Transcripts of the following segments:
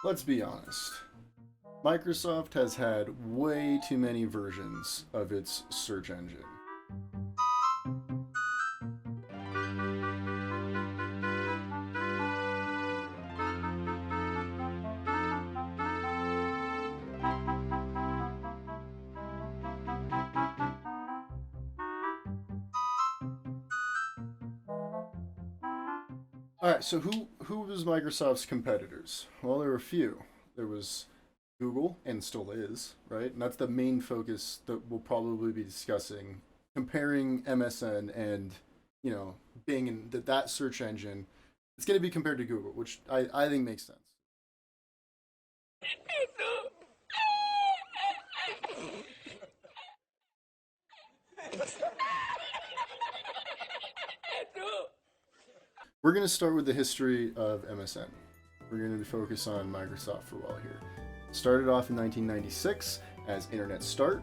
Let's be honest. Microsoft has had way too many versions of its search engine. All right, so who was Microsoft's competitors? Well, there were a few. There was Google, and still is, right? And that's the main focus that we'll probably be discussing, comparing MSN and Bing and that search engine. It's going to be compared to Google, which I think makes sense. We're going to start with the history of MSN. We're going to focus on Microsoft for a while here. It started off in 1996 as Internet Start.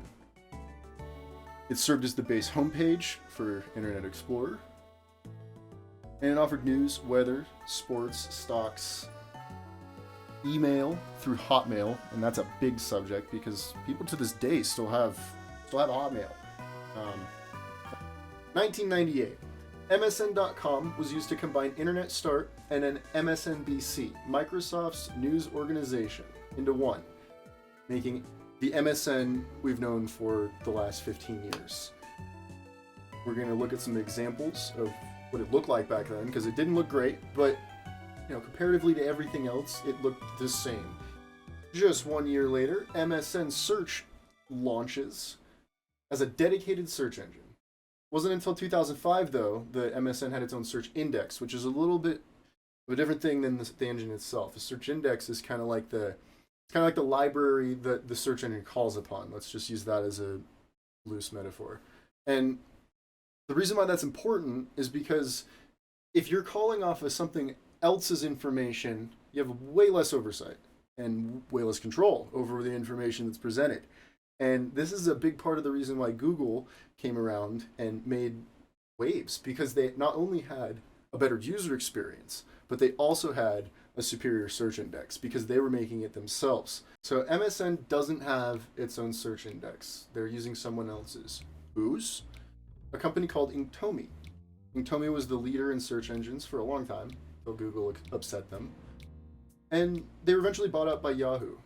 It served as the base homepage for Internet Explorer. And it offered news, weather, sports, stocks, email through Hotmail, and that's a big subject because people to this day still have Hotmail. 1998. MSN.com was used to combine Internet Start and an MSNBC, Microsoft's news organization, into one, making the MSN we've known for the last 15 years. We're going to look at some examples of what it looked like back then, because it didn't look great, but comparatively to everything else, it looked the same. Just 1 year later, MSN Search launches as a dedicated search engine. Wasn't until 2005, though, that MSN had its own search index, which is a little bit of a different thing than the engine itself. The search index is kind of like the library that the search engine calls upon. Let's just use that as a loose metaphor. And the reason why that's important is because if you're calling off of something else's information, you have way less oversight and way less control over the information that's presented. And this is a big part of the reason why Google came around and made waves, because they not only had a better user experience, but they also had a superior search index because they were making it themselves. So MSN doesn't have its own search index. They're using someone else's. Whose? A company called Inktomi. Inktomi was the leader in search engines for a long time, until Google upset them. And they were eventually bought out by Yahoo.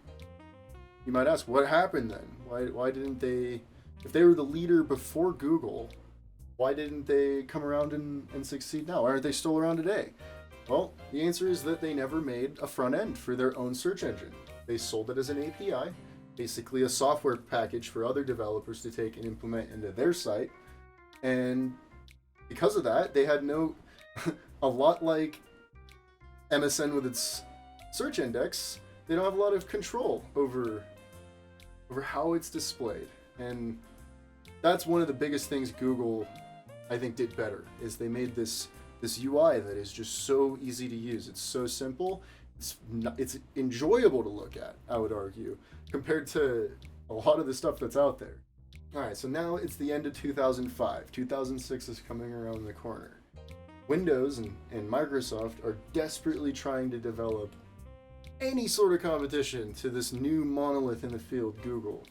You might ask, what happened then? Why didn't they, if they were the leader before Google, why didn't they come around and succeed now? Why aren't they still around today? Well, the answer is that they never made a front end for their own search engine. They sold it as an API, basically a software package for other developers to take and implement into their site. And because of that, they had a lot like MSN with its search index, they don't have a lot of control over how it's displayed. And that's one of the biggest things Google, I think, did better, is they made this UI that is just so easy to use. It's so simple. It's enjoyable to look at, I would argue, compared to a lot of the stuff that's out there. All right, so now it's the end of 2005. 2006 is coming around the corner. Windows and Microsoft are desperately trying to develop any sort of competition to this new monolith in the field, Google.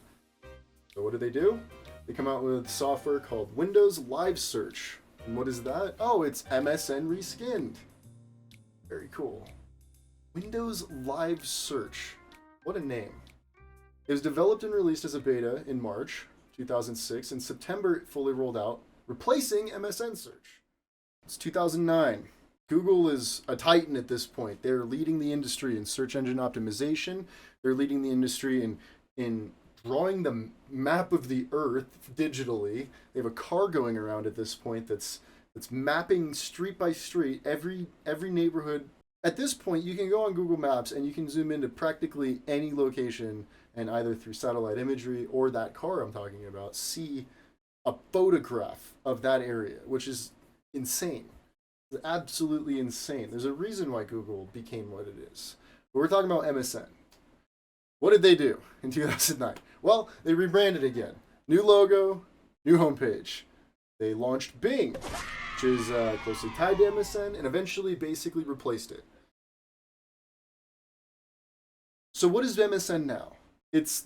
So what do? They come out with software called Windows Live Search. And what is that? Oh, it's MSN reskinned. Very cool. Windows Live Search. What a name. It was developed and released as a beta in March 2006. In September, it fully rolled out, replacing MSN Search. It's 2009. Google is a titan at this point. They're leading the industry in search engine optimization. They're leading the industry in drawing the map of the earth digitally. They have a car going around at this point that's mapping street by street every neighborhood. At this point, you can go on Google Maps and you can zoom into practically any location and either through satellite imagery or that car I'm talking about, see a photograph of that area, which is insane. Absolutely insane. There's a reason why Google became what it is. But we're talking about MSN. What did they do in 2009? Well, they rebranded again. New logo, new homepage. They launched Bing, which is closely tied to MSN, and eventually basically replaced it. So what is MSN now? It's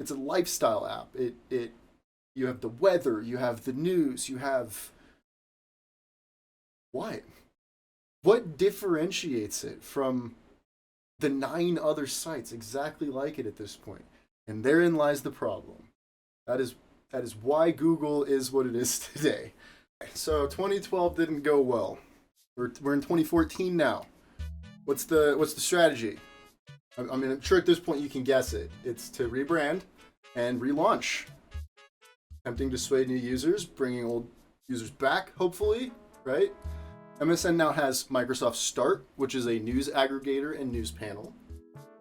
a lifestyle app. It you have the weather, you have the news, you have what? What differentiates it from the 9 other sites exactly like it at this point? And therein lies the problem. That is that is why Google is what it is today. So 2012 didn't go well. We're in 2014 now. What's the strategy? I mean, I'm sure at this point you can guess it. It's to rebrand and relaunch, attempting to sway new users, bringing old users back, hopefully, right? MSN now has Microsoft Start, which is a news aggregator and news panel.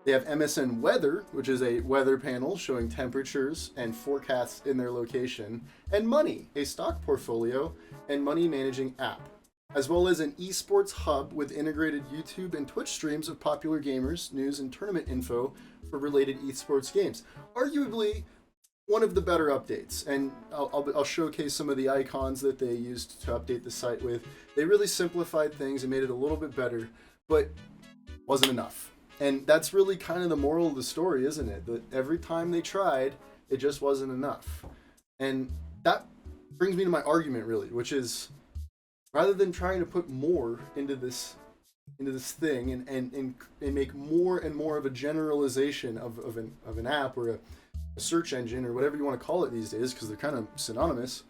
They have MSN Weather, which is a weather panel showing temperatures and forecasts in their location, and Money, a stock portfolio and money managing app, as well as an esports hub with integrated YouTube and Twitch streams of popular gamers, news, and tournament info for related esports games. Arguably, one of the better updates, and I'll showcase some of the icons that they used to update the site with. They really simplified things and made it a little bit better, but wasn't enough. And that's really kind of the moral of the story, isn't it? That every time they tried, it just wasn't enough. And that brings me to my argument, really, which is rather than trying to put more into this thing and make more and more of a generalization of an app or a search engine or whatever you want to call it these days, because they're kind of synonymous,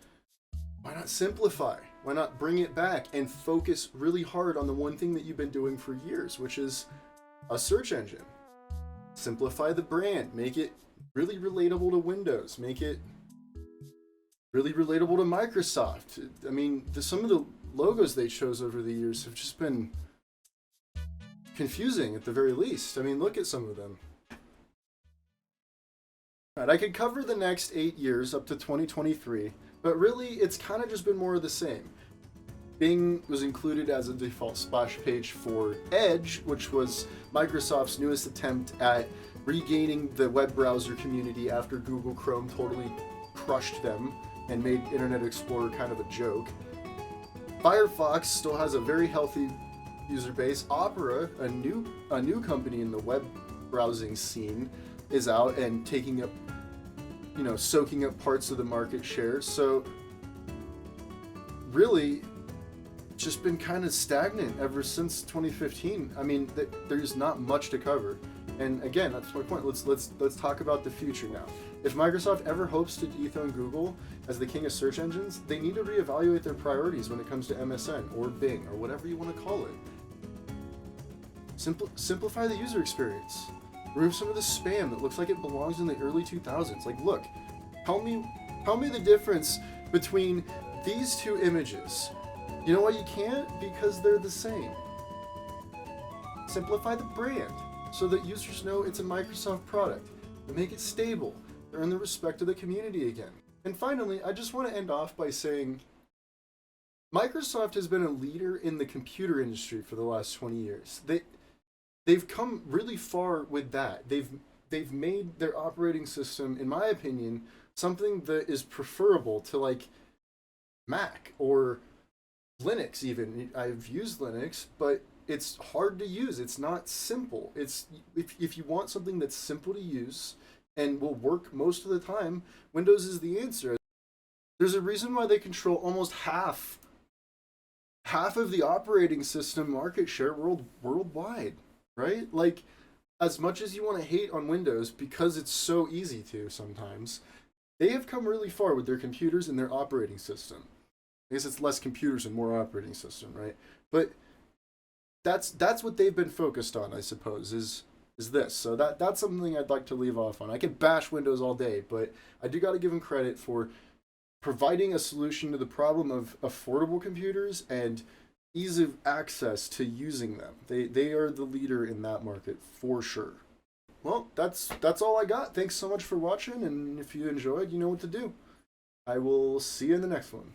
why not simplify? Why not bring it back and focus really hard on the one thing that you've been doing for years, which is a search engine? Simplify the brand, make it really relatable to Windows, make it really relatable to Microsoft. I mean, some of the logos they chose over the years have just been confusing at the very least. I mean, look at some of them. Right, I could cover the next 8 years up to 2023, but really it's kind of just been more of the same. Bing was included as a default splash page for Edge, which was Microsoft's newest attempt at regaining the web browser community after Google Chrome totally crushed them and made Internet Explorer kind of a joke. Firefox still has a very healthy user base. Opera, a new company in the web browsing scene, is out and taking up, soaking up parts of the market share. So really, it's just been kind of stagnant ever since 2015. I mean, there's not much to cover. And again, that's my point. Let's talk about the future now. If Microsoft ever hopes to dethrone Google as the king of search engines, they need to reevaluate their priorities when it comes to MSN or Bing or whatever you want to call it. Simplify the user experience. Remove some of the spam that looks like it belongs in the early 2000s. Like, look, tell me the difference between these two images. You know why you can't? Because they're the same. Simplify the brand so that users know it's a Microsoft product, and make it stable, earn the respect of the community again. And finally, I just want to end off by saying Microsoft has been a leader in the computer industry for the last 20 years. They've come really far with that. They've made their operating system, in my opinion, something that is preferable to like Mac or Linux even. I've used Linux, but it's hard to use. It's not simple. It's if you want something that's simple to use and will work most of the time, Windows is the answer. There's a reason why they control almost half of the operating system market share worldwide. Right? Like, as much as you want to hate on Windows because it's so easy to sometimes, they have come really far with their computers and their operating system. I guess it's less computers and more operating system, right? But that's what they've been focused on, I suppose, is this. So that's something I'd like to leave off on. I can bash Windows all day, but I do got to give them credit for providing a solution to the problem of affordable computers and ease of access to using them. They are the leader in that market for sure. Well, that's all I got. Thanks so much for watching, and if you enjoyed, you know what to do. I will see you in the next one.